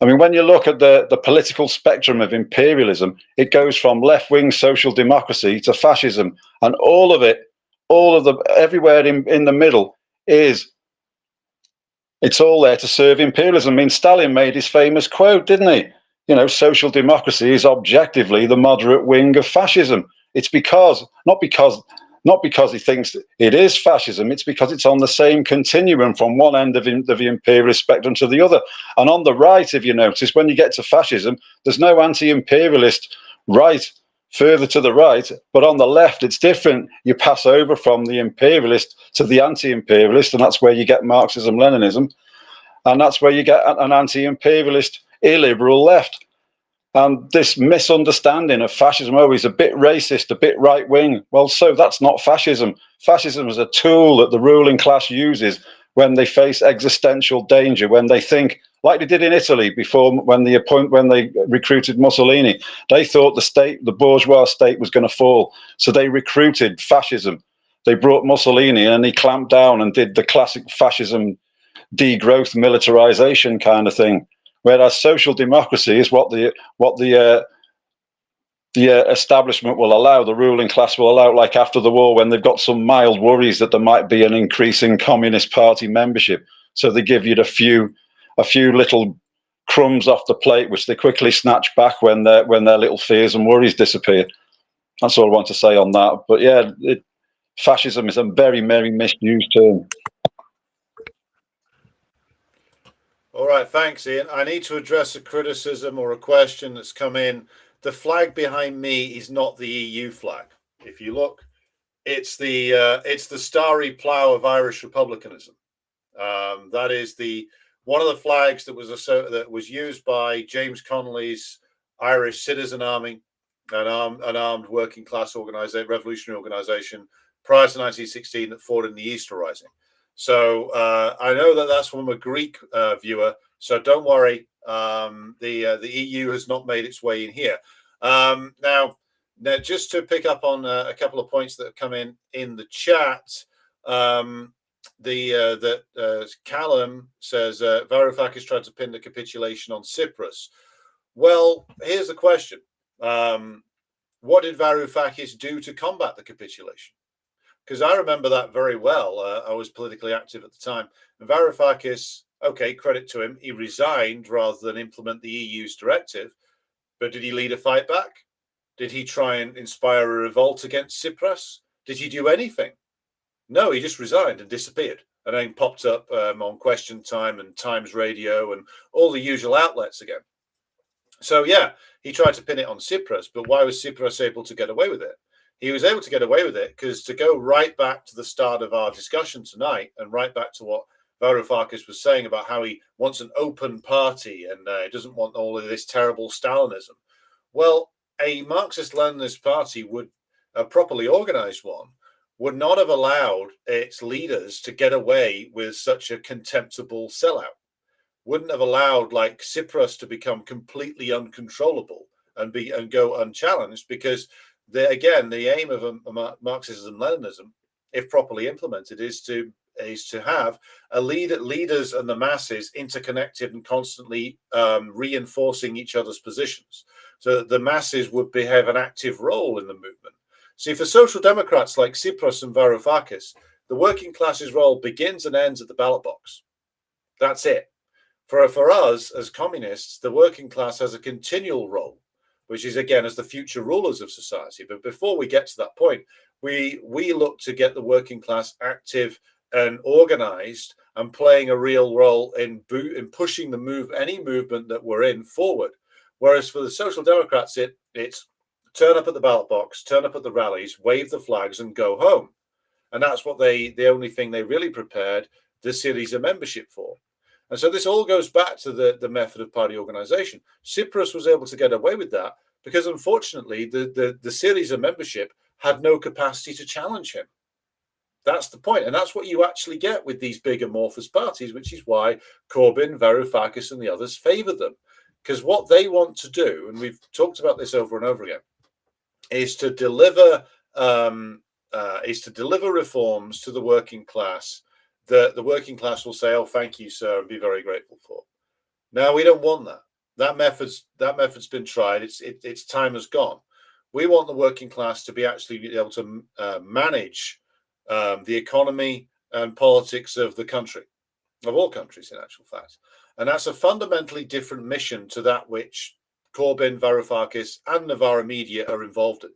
S3: I mean, when you look at the political spectrum of imperialism, it goes from left-wing social democracy to fascism, and all of everywhere in the middle it's all there to serve imperialism. I mean, Stalin made his famous quote, didn't he? Social democracy is objectively the moderate wing of fascism. It's not because he thinks it is fascism, it's because it's on the same continuum from one end of the imperialist spectrum to the other. And on the right, if you notice, when you get to fascism, there's no anti-imperialist right further to the right. But on the left, it's different. You pass over from the imperialist to the anti-imperialist, and that's where you get Marxism-Leninism, and that's where you get an anti-imperialist, illiberal left. And this misunderstanding of fascism, oh, he's a bit racist, a bit right-wing. Well, so that's not fascism. Fascism is a tool that the ruling class uses when they face existential danger, when they think, like they did in Italy before, when they recruited Mussolini. They thought the bourgeois state was going to fall. So they recruited fascism. They brought Mussolini in and he clamped down and did the classic fascism degrowth militarization kind of thing. Whereas social democracy is what the establishment will allow, the ruling class will allow, like after the war when they've got some mild worries that there might be an increase in Communist Party membership. So they give you a few little crumbs off the plate, which they quickly snatch back when their little fears and worries disappear. That's all I want to say on that. But yeah, fascism is a very, very misused term.
S1: All right, thanks, Ian. I need to address a criticism or a question that's come in. The flag behind me is not the EU flag. If you look, it's the starry plough of Irish republicanism. That is one of the flags that was used by James Connolly's Irish Citizen Army, an armed working class revolutionary organization prior to 1916 that fought in the Easter Rising. So I know that that's from a Greek viewer. So don't worry, the EU has not made its way in here. Now, just to pick up on a couple of points that have come in the chat. Callum says Varoufakis tried to pin the capitulation on Cyprus. Well, here's the question: what did Varoufakis do to combat the capitulation? Because I remember that very well. I was politically active at the time. And Varoufakis, okay, credit to him, he resigned rather than implement the EU's directive. But did he lead a fight back? Did he try and inspire a revolt against Cyprus? Did he do anything? No, he just resigned and disappeared, and then popped up on Question Time and Times Radio and all the usual outlets again. So yeah, he tried to pin it on Cyprus, but why was Cyprus able to get away with it? He was able to get away with it because, to go right back to the start of our discussion tonight and right back to what Varoufakis was saying about how he wants an open party and he doesn't want all of this terrible Stalinism. Well, a Marxist-Leninist party would, a properly organized one, would not have allowed its leaders to get away with such a contemptible sellout. Wouldn't have allowed, like, Cyprus to become completely uncontrollable and go unchallenged, because the aim of Marxism-Leninism, if properly implemented, is to have leaders and the masses interconnected and constantly reinforcing each other's positions, so that the masses would have an active role in the movement. See, for social democrats like Tsipras and Varoufakis, the working class's role begins and ends at the ballot box. That's it. For us as communists, the working class has a continual role, which is, again, as the future rulers of society. But before we get to that point, we look to get the working class active and organized and playing a real role in pushing any movement that we're in forward. Whereas for the social democrats, it's turn up at the ballot box, turn up at the rallies, wave the flags and go home. And that's what the only thing they really prepared the series of membership for. And so this all goes back to the method of party organization. Tsipras was able to get away with that because, unfortunately, the series of membership had no capacity to challenge him. That's the point. And that's what you actually get with these big amorphous parties, which is why Corbyn, Varoufakis and the others favor them. Because what they want to do, and we've talked about this over and over again, is to deliver reforms to the working class that the working class will say, "Oh, thank you, sir," and be very grateful for. Now, we don't want that. That method's been tried. Its time has gone. We want the working class to be able to manage the economy and politics of the country, of all countries, in actual fact. And that's a fundamentally different mission to that which Corbyn, Varoufakis, and Novara Media are involved in.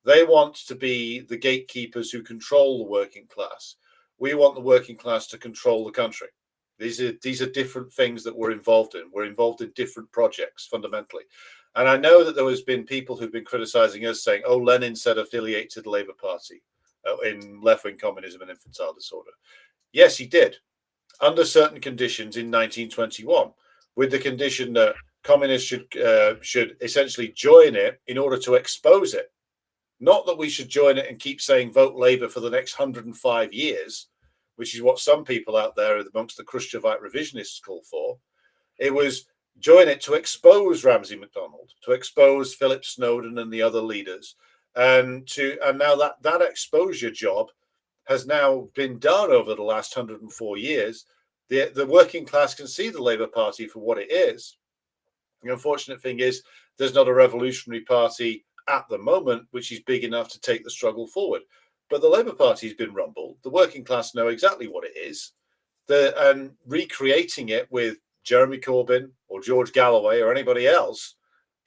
S1: They want to be the gatekeepers who control the working class. We want the working class to control the country. These are different things that we're involved in. We're involved in different projects fundamentally. And I know that there has been people who've been criticizing us, saying, oh, Lenin said affiliate to the Labour Party in left-wing communism and infantile disorder. Yes, he did, under certain conditions in 1921, with the condition that communists should essentially join it in order to expose it. Not that we should join it and keep saying vote Labour for the next 105 years, which is what some people out there amongst the Khrushchevite revisionists call for. It was join it to expose Ramsay MacDonald, to expose Philip Snowden and the other leaders, and now that exposure job has now been done over the last 104 years. The working class can see the Labour Party for what it is. The unfortunate thing is there's not a revolutionary party at the moment which is big enough to take the struggle forward. But the Labour Party has been rumbled. The working class know exactly what it is. And recreating it with Jeremy Corbyn or George Galloway or anybody else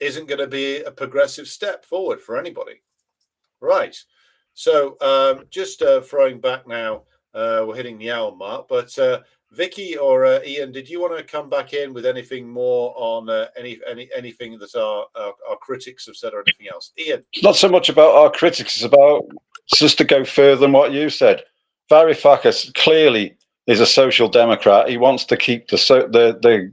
S1: isn't going to be a progressive step forward for anybody. Right. So just throwing back now, we're hitting the hour mark, but Vicky or Ian, did you want to come back in with anything more on anything that our critics have said or anything else? Ian?
S3: It's not so much about our critics, it's about, just to go further than what you said. Varoufakis clearly is a social democrat. He wants to keep the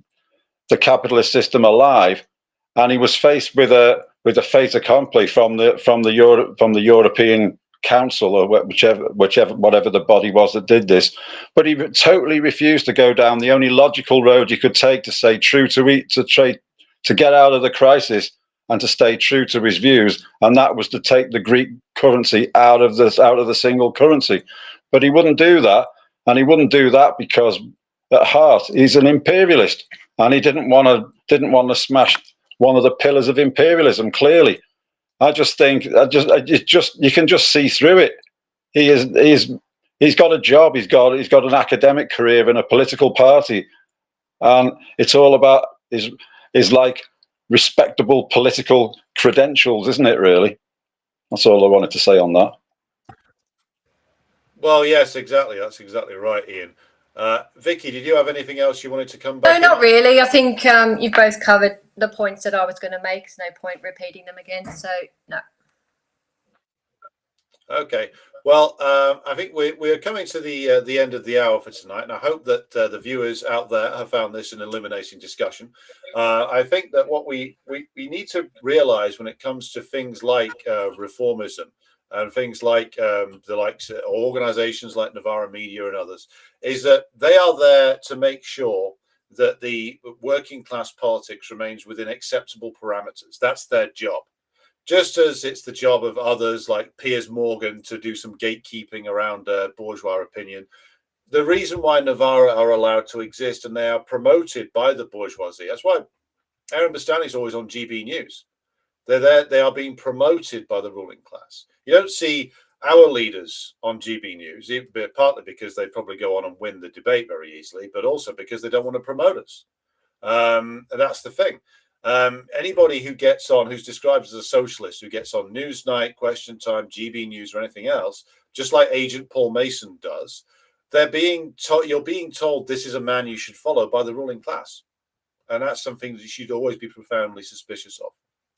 S3: capitalist system alive, and he was faced with a fait accompli from the European Council or whatever the body was that did this, but he totally refused to go down the only logical road you could take to stay true to get out of the crisis and to stay true to his views, and that was to take the Greek currency out of the single currency. But he wouldn't do that, and he wouldn't do that because at heart he's an imperialist, and he didn't want to smash one of the pillars of imperialism. Clearly, I just think you can just see through it. He's got a job. He's got an academic career in a political party, and it's all about his like respectable political credentials, isn't it? Really, that's all I wanted to say on that.
S1: Well, yes, exactly. That's exactly right, Ian. Vicky, did you have anything else you wanted to come back?
S2: No, not really. I think you've both covered the points that I was going to make. There's no point repeating them again. So, no.
S1: Okay. Well, I think we're coming to the end of the hour for tonight, and I hope that the viewers out there have found this an illuminating discussion. I think that what we need to realise when it comes to things like reformism and things like the likes of organisations like Novara Media and others, is that they are there to make sure that the working class politics remains within acceptable parameters. That's their job. Just as it's the job of others like Piers Morgan to do some gatekeeping around bourgeois opinion. The reason why Novara are allowed to exist and they are promoted by the bourgeoisie, that's why Aaron Bastani is always on GB News. They're there, they are being promoted by the ruling class. You don't see our leaders on GB News, partly because they probably go on and win the debate very easily, but also because they don't want to promote us. And that's the thing. Anybody who gets on, who's described as a socialist, who gets on Newsnight, Question Time, GB News, or anything else, just like Agent Paul Mason does, you're being told this is a man you should follow by the ruling class, and that's something that you should always be profoundly suspicious of.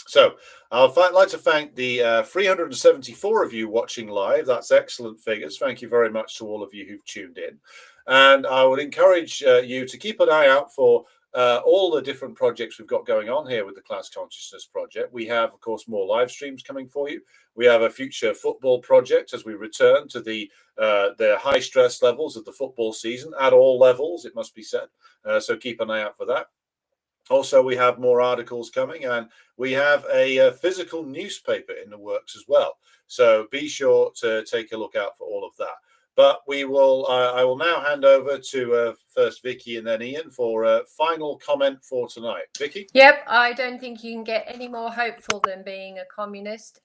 S1: So I'd like to thank the 374 of you watching live. That's excellent figures. Thank you very much to all of you who've tuned in, and I would encourage you to keep an eye out for all the different projects we've got going on here with the Class Consciousness Project. We have, of course, more live streams coming for you. We have a future football project as we return to the high stress levels of the football season at all levels, it must be said. So keep an eye out for that. Also, we have more articles coming, and we have a physical newspaper in the works as well. So be sure to take a look out for all of that. But we will. I will now hand over to first Vicky and then Ian for a final comment for tonight. Vicky?
S2: Yep, I don't think you can get any more hopeful than being a communist,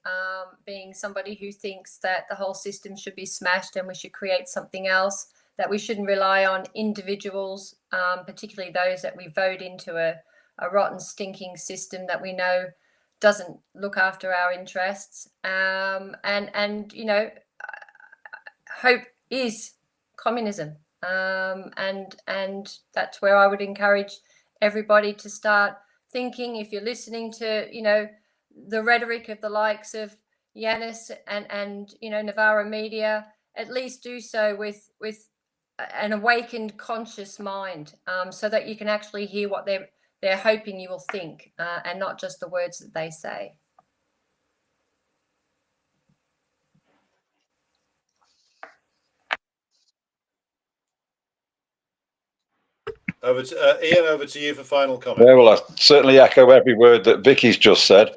S2: being somebody who thinks that the whole system should be smashed and we should create something else, that we shouldn't rely on individuals, particularly those that we vote into a rotten, stinking system that we know doesn't look after our interests. And you know, hope is communism, and that's where I would encourage everybody to start thinking, if you're listening to, you know, the rhetoric of the likes of Yanis and you know, Navarro Media, at least do so with an awakened conscious mind, so that you can actually hear what they're hoping you will think, and not just the words that they say.
S1: Over to Ian, over to you for final comment.
S3: Yeah, well, I certainly echo every word that Vicky's just said.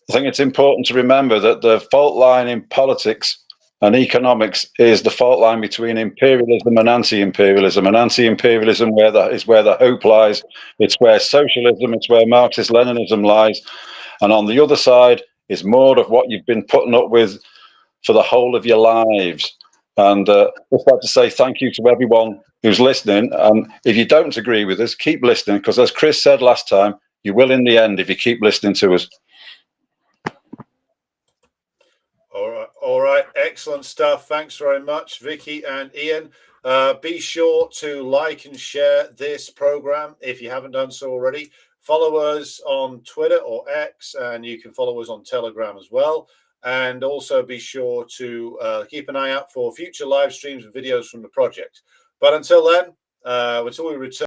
S3: I think it's important to remember that the fault line in politics and economics is the fault line between imperialism and anti-imperialism. And anti-imperialism is where the hope lies. It's where socialism, it's where Marxist-Leninism lies. And on the other side is more of what you've been putting up with for the whole of your lives. And just like to say thank you to everyone who's listening. And if you don't agree with us, keep listening, because as Chris said last time, you will in the end if you keep listening to us.
S1: All right, excellent stuff. Thanks very much, Vicky and Ian. Be sure to like and share this program if you haven't done so already. Follow us on Twitter or X, and you can follow us on Telegram as well. And also be sure to keep an eye out for future live streams and videos from the project. But until then, until we return.